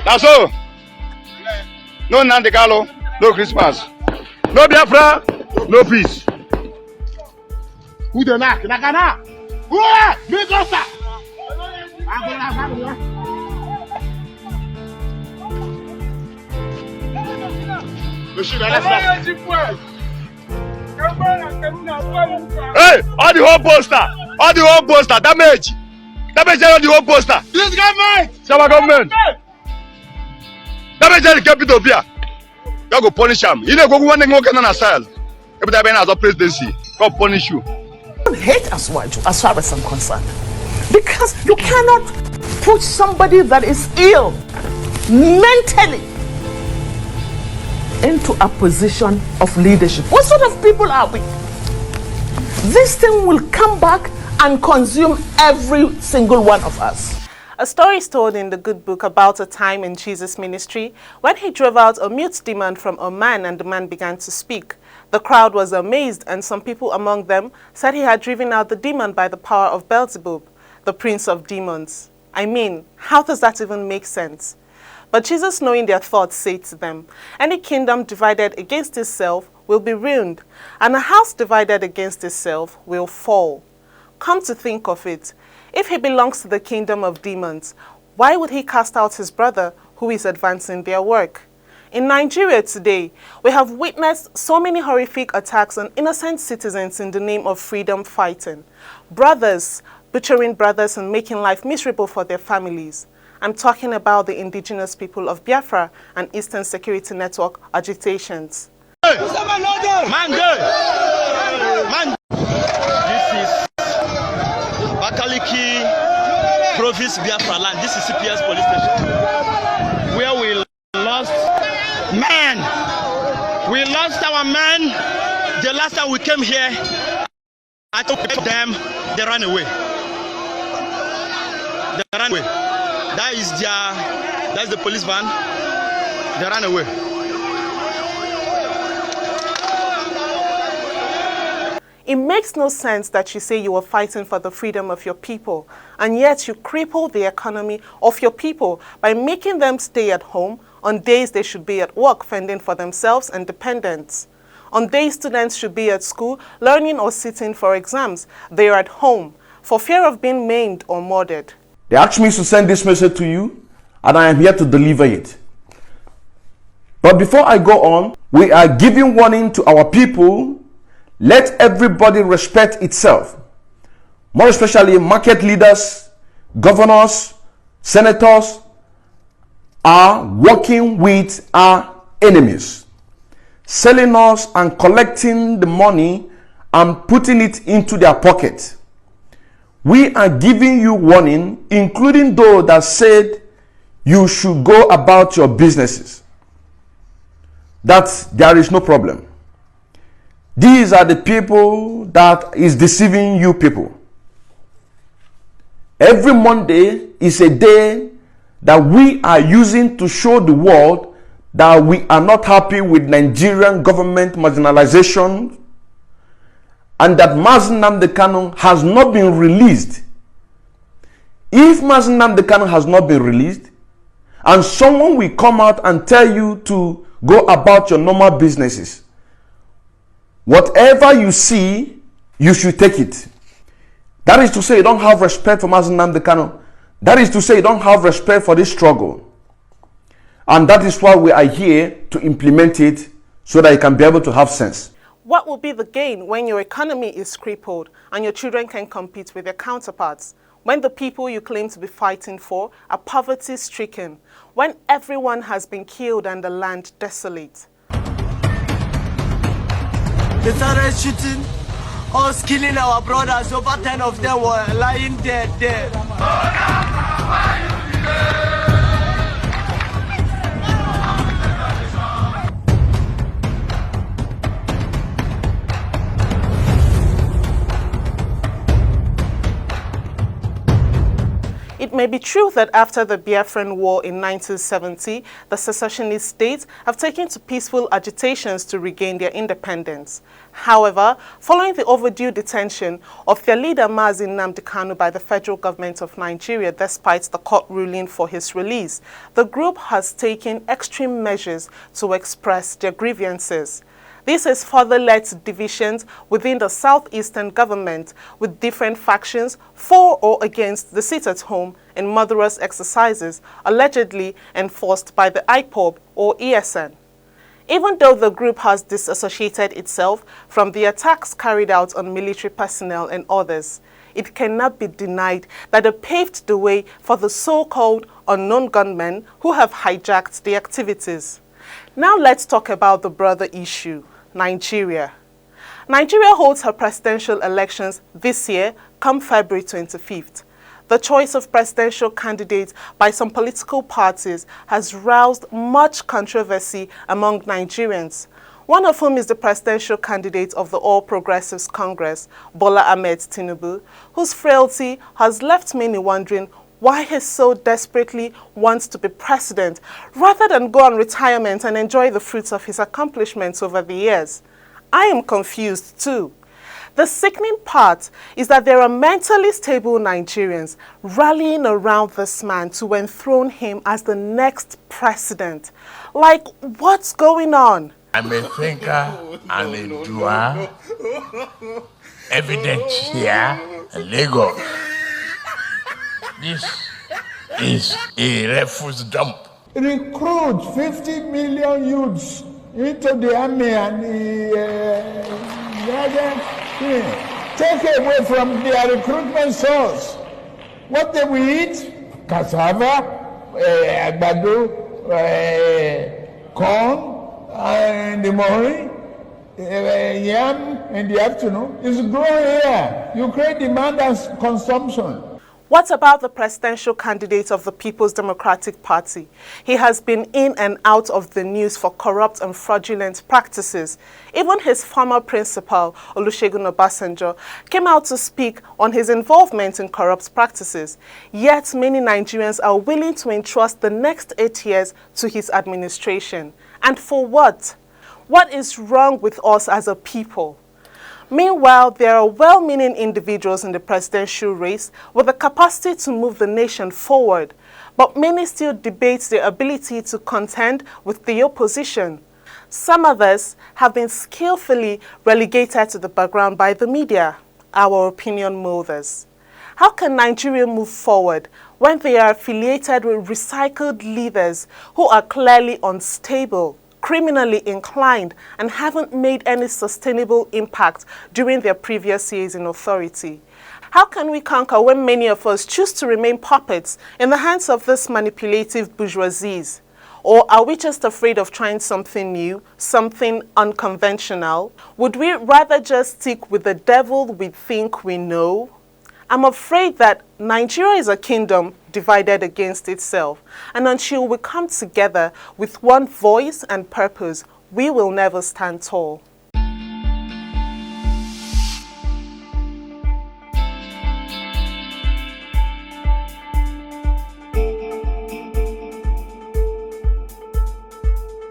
Now so, no Nandekalo, no Christmas. No Biafra, no peace. Who the knock? Nakana? Who are? Me go sir. Hey, all the whole poster, damage all the whole poster. This government! It's our government. Damage the capital here. God go punish him. You know, go one thing working on a style. Every time I have presidency, God punish you. I hate as far as I'm concerned. Because you cannot put somebody that is ill mentally into a position of leadership. What sort of people are we? This thing will come back and consume every single one of us. A story is told in the good book about a time in Jesus' ministry when he drove out a mute demon from a man and the man began to speak. The crowd was amazed and some people among them said he had driven out the demon by the power of Beelzebub, the prince of demons. I mean, how does that even make sense? But Jesus, knowing their thoughts, said to them, any kingdom divided against itself will be ruined, and a house divided against itself will fall. Come to think of it, if he belongs to the kingdom of demons, why would he cast out his brother who is advancing their work? In Nigeria today, we have witnessed so many horrific attacks on innocent citizens in the name of freedom fighting. Brothers butchering brothers and making life miserable for their families. I'm talking about the indigenous people of Biafra and Eastern Security Network agitations. This is Bakaliki Province Biafra land. This is CPS police station where we lost men. We lost our men. The last time we came here, I took them, they ran away. They ran away. That's the police van. They ran away. It makes no sense that you say you are fighting for the freedom of your people, and yet you cripple the economy of your people by making them stay at home on days they should be at work fending for themselves and dependents. On days students should be at school learning or sitting for exams, they are at home for fear of being maimed or murdered. They asked me to send this message to you, and I am here to deliver it. But before I go on, we are giving warning to our people. Let everybody respect itself. More especially market leaders, governors, senators are working with our enemies, selling us and collecting the money and putting it into their pocket. We are giving you warning, including those that said you should go about your businesses, that there is no problem. These are the people that is deceiving you people. Every Monday is a day that we are using to show the world that we are not happy with Nigerian government marginalization, and that Mazi Nnamdi Kanu has not been released. If Mazi Nnamdi Kanu has not been released, and someone will come out and tell you to go about your normal businesses, whatever you see, you should take it. That is to say, you don't have respect for Mazi Nnamdi Kanu. That is to say, you don't have respect for this struggle. And that is why we are here to implement it so that you can be able to have sense. What will be the gain when your economy is crippled and your children can compete with their counterparts? When the people you claim to be fighting for are poverty-stricken? When everyone has been killed and the land desolate? They started shooting us, killing our brothers. Over 10 of them were lying dead there. It may be true that after the Biafran War in 1970, the secessionist states have taken to peaceful agitations to regain their independence. However, following the overdue detention of their leader Mazi Nnamdi Kanu by the federal government of Nigeria despite the court ruling for his release, the group has taken extreme measures to express their grievances. This has further led to divisions within the southeastern government, with different factions for or against the sit-at-home and murderous exercises allegedly enforced by the IPOB or ESN. Even though the group has disassociated itself from the attacks carried out on military personnel and others, it cannot be denied that it paved the way for the so-called unknown gunmen who have hijacked the activities. Now let's talk about the broader issue. Nigeria. Nigeria holds her presidential elections this year, come February 25th. The choice of presidential candidates by some political parties has roused much controversy among Nigerians, one of whom is the presidential candidate of the All Progressives Congress, Bola Ahmed Tinubu, whose frailty has left many wondering why he so desperately wants to be president rather than go on retirement and enjoy the fruits of his accomplishments over the years. I am confused too. The sickening part is that there are mentally stable Nigerians rallying around this man to enthrone him as the next president. Like, what's going on? I'm a thinker and a doer. Evidence here in Lagos. This is a refuse dump. Recruit 50 million youths into the army and take away from their recruitment source. What they will eat? Cassava, agbado, corn, in the morning, yam in the afternoon. It's growing here. You create demand and consumption. What about the presidential candidate of the People's Democratic Party? He has been in and out of the news for corrupt and fraudulent practices. Even his former principal, Olusegun Obasanjo, came out to speak on his involvement in corrupt practices. Yet many Nigerians are willing to entrust the next 8 years to his administration. And for what? What is wrong with us as a people? Meanwhile, there are well-meaning individuals in the presidential race with the capacity to move the nation forward, but many still debate their ability to contend with the opposition. Some others have been skillfully relegated to the background by the media, our opinion mothers. How can Nigeria move forward when they are affiliated with recycled leaders who are clearly unstable, criminally inclined, and haven't made any sustainable impact during their previous years in authority? How can we conquer when many of us choose to remain puppets in the hands of this manipulative bourgeoisies? Or are we just afraid of trying something new, something unconventional? Would we rather just stick with the devil we think we know? I'm afraid that Nigeria is a kingdom divided against itself, and until we come together with one voice and purpose, we will never stand tall.